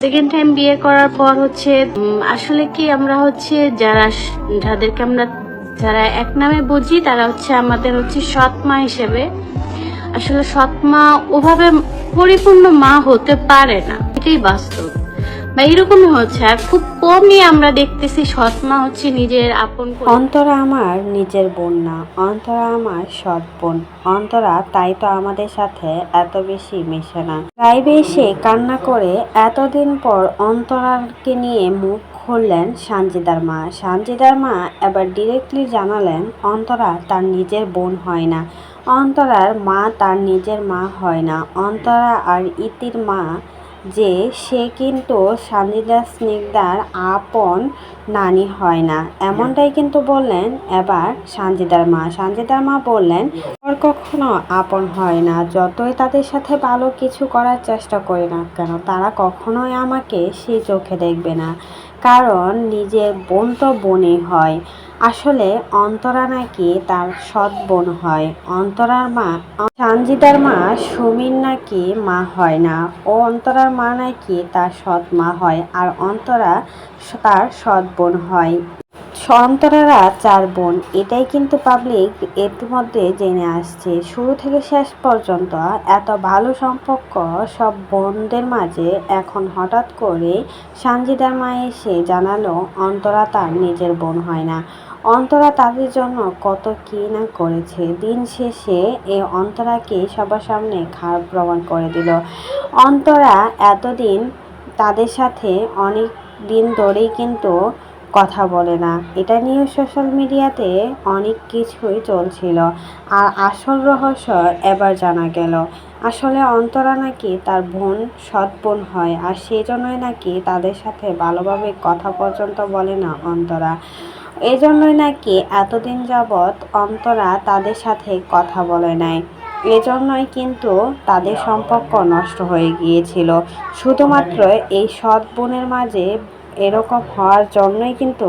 Second time বিয়ে করার পর আসলে কি আমরা যাদেরকে আমরা যারা এক নামে বুঝি তারা আমাদের সৎ মা হিসেবে। আসলে সৎ মা ওভাবে পরিপূর্ণ মা হতে পারে না, এটাই বাস্তব। বা এরকমই হচ্ছে, আর খুব কমই আমরা দেখতেছি সৎ মা নিজের আপন অন্তরা আমার নিজের বোন না, অন্তরা আমার সৎ বোন। অন্তরা তাই তো আমাদের সাথে এত বেশি মেশে না। লাইভে এসে কান্না করে এতদিন পর অন্তরাকে নিয়ে মুখ খুললেন সানজিদার মা। সানজিদার মা এবার ডিরেক্টলি জানালেন অন্তরা তার নিজের বোন হয় না, অন্তরার মা তার নিজের মা হয় না। অন্তরা আর ইতির মা যে সে কিন্তু সানজিদা স্নিগ্ধার আপন নানি হয় না, এমনটাই কিন্তু বললেন এবার সানজিদার মা। সানজিদার মা বললেন ওর কখনো আপন হয় না, যতই তাদের সাথে ভালো কিছু করার চেষ্টা করি না কেন তারা কখনোই আমাকে সেই চোখে দেখবে না, কারণ নিজের বোন তো বোনই হয়। আসলে অন্তরা নাকি তার সৎ বোন হয়। অন্তরার মা সানজিদার মা সুমির নাকি মা হয় না, ও অন্তরার মা নাকি তার সৎ মা হয়, আর অন্তরা তার সৎ বোন হয়। অন্তরারা 4 বোন, এটাই কিন্তু পাবলিক ইতিমধ্যে জেনে আসছে। শুরু থেকে শেষ পর্যন্ত এত ভালো সম্পর্ক সব বোনদের মাঝে, এখন হঠাৎ করে সানজিদার মা এসে জানালো অন্তরা তার নিজের বোন হয় না। অন্তরা তাদের জন্য কত কী না করেছে, দিন শেষে এই অন্তরাকে সবার সামনে খারাপ প্রমাণ করে দিল। অন্তরা এতদিন তাদের সাথে অনেক দিন ধরেই কিন্তু কথা বলে না, এটা নিয়ে সোশ্যাল মিডিয়াতে অনেক কিছুই চলছিল, আর আসল রহস্য এবার জানা গেল। আসলে অন্তরা নাকি তার বোন সৎ বোন হয়, আর সেই জন্যই নাকি তাদের সাথে ভালোভাবে কথা পর্যন্ত বলে না অন্তরা। এই জন্যই নাকি এতদিন যাবৎ অন্তরা তাদের সাথে কথা বলে নাই, এজন্যই কিন্তু তাদের সম্পর্ক নষ্ট হয়ে গিয়েছিল। শুধুমাত্র এই সৎ বোনের মাঝে এরকম হওয়ার জন্যই কিন্তু